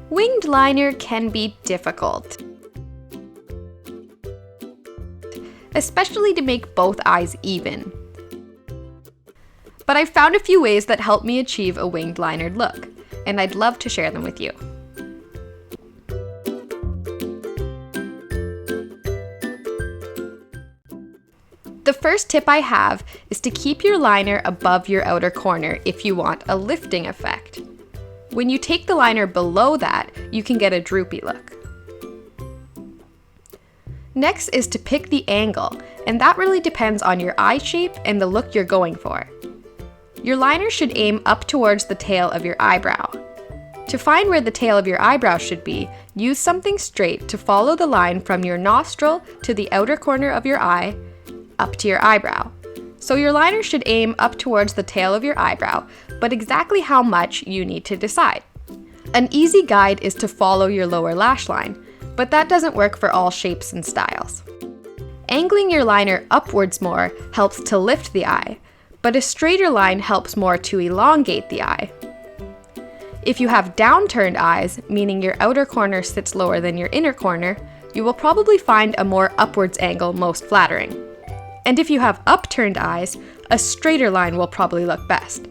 Winged liner can be difficult, especially to make both eyes even. But I've found a few ways that help me achieve a winged linered look, and I'd love to share them with you. The first tip I have is to keep your liner above your outer corner if you want a lifting effect. When you take the liner below that, you can get a droopy look. Next is to pick the angle, and that really depends on your eye shape and the look you're going for. Your liner should aim up towards the tail of your eyebrow. To find where the tail of your eyebrow should be, use something straight to follow the line from your nostril to the outer corner of your eye, up to your eyebrow. So your liner should aim up towards the tail of your eyebrow, but exactly how much you need to decide. An easy guide is to follow your lower lash line, but that doesn't work for all shapes and styles. Angling your liner upwards more helps to lift the eye, but a straighter line helps more to elongate the eye. If you have downturned eyes, meaning your outer corner sits lower than your inner corner, you will probably find a more upwards angle most flattering. And if you have upturned eyes, a straighter line will probably look best.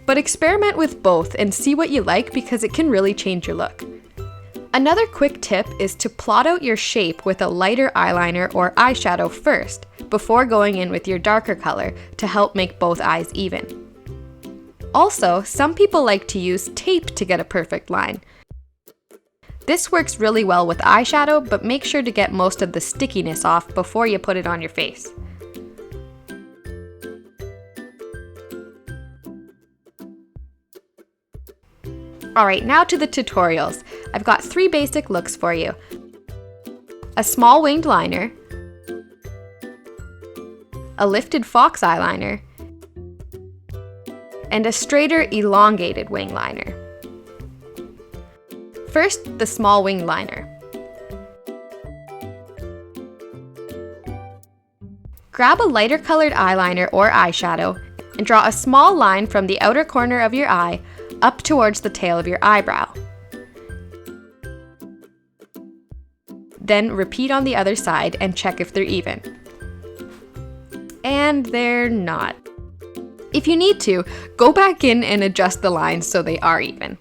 But experiment with both and see what you like because it can really change your look. Another quick tip is to plot out your shape with a lighter eyeliner or eyeshadow first, before going in with your darker color to help make both eyes even. Also, some people like to use tape to get a perfect line. This works really well with eyeshadow, but make sure to get most of the stickiness off before you put it on your face. Alright, now to the tutorials. I've got 3 basic looks for you. A small winged liner, a lifted fox eyeliner, and a straighter elongated wing liner. First, the small winged liner. Grab a lighter colored eyeliner or eyeshadow and draw a small line from the outer corner of your eye up towards the tail of your eyebrow. Then repeat on the other side and check if they're even. And they're not. If you need to, go back in and adjust the lines so they are even.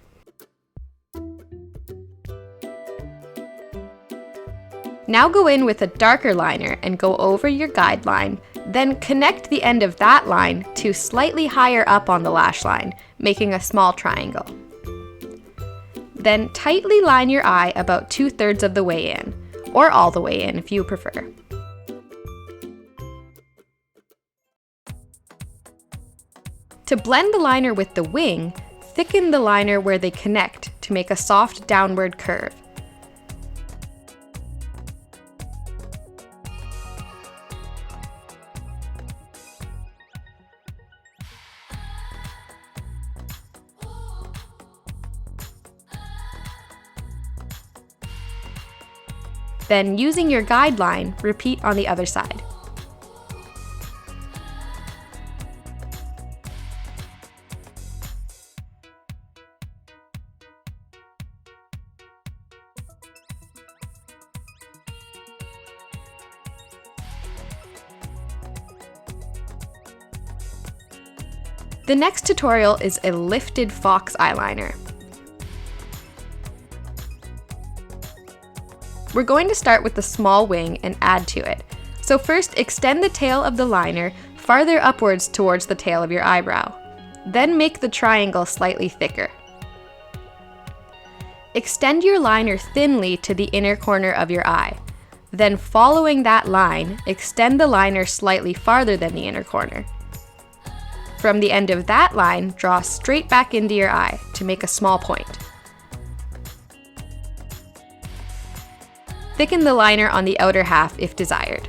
Now go in with a darker liner and go over your guide line, then connect the end of that line to slightly higher up on the lash line, making a small triangle. Then tightly line your eye about 2/3 of the way in, or all the way in if you prefer. To blend the liner with the wing, thicken the liner where they connect to make a soft downward curve. Then, using your guide line, repeat on the other side. The next tutorial is a lifted fox eyeliner. We're going to start with the small wing and add to it. So first, extend the tail of the liner farther upwards towards the tail of your eyebrow. Then make the triangle slightly thicker. Extend your liner thinly to the inner corner of your eye. Then following that line, extend the liner slightly farther than the inner corner. From the end of that line, draw straight back into your eye to make a small point. Thicken the liner on the outer half if desired.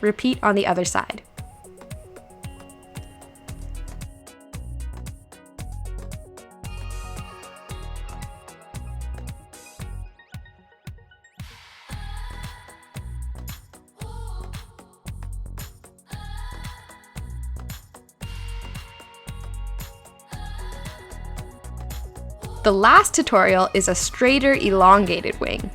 Repeat on the other side. The last tutorial is a straighter, elongated wing.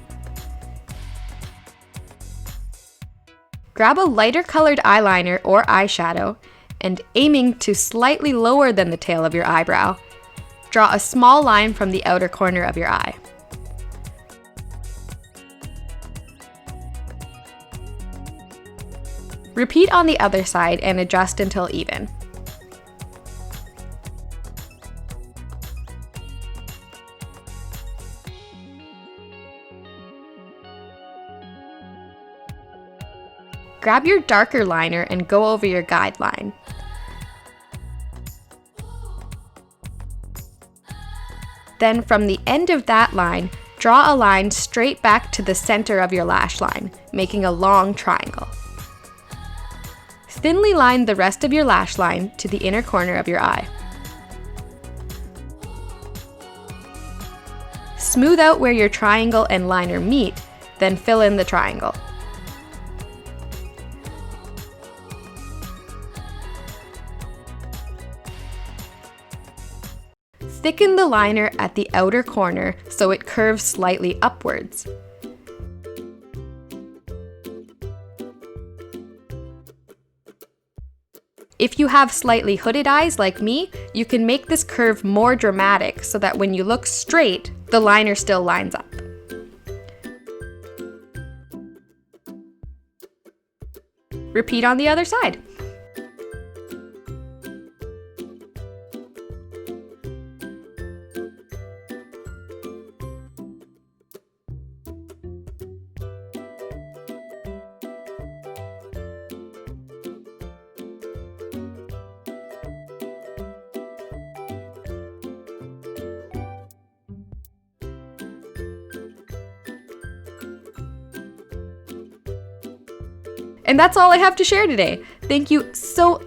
Grab a lighter colored eyeliner or eyeshadow, and aiming to slightly lower than the tail of your eyebrow, draw a small line from the outer corner of your eye. Repeat on the other side and adjust until even. Grab your darker liner and go over your guideline. Then from the end of that line, draw a line straight back to the center of your lash line, making a long triangle. Thinly line the rest of your lash line to the inner corner of your eye. Smooth out where your triangle and liner meet, then fill in the triangle. Thicken the liner at the outer corner so it curves slightly upwards. If you have slightly hooded eyes like me, you can make this curve more dramatic so that when you look straight, the liner still lines up. Repeat on the other side. And that's all I have to share today. Thank you so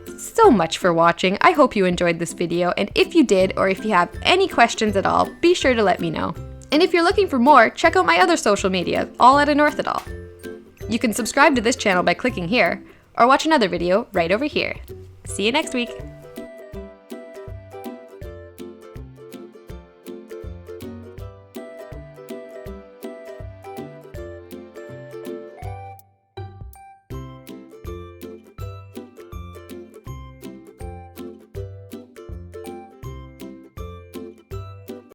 much for watching. I hope you enjoyed this video, and if you did, or if you have any questions at all, be sure to let me know. And if you're looking for more, check out my other social media, all at Anorthidol. You can subscribe to this channel by clicking here, or watch another video right over here. See you next week.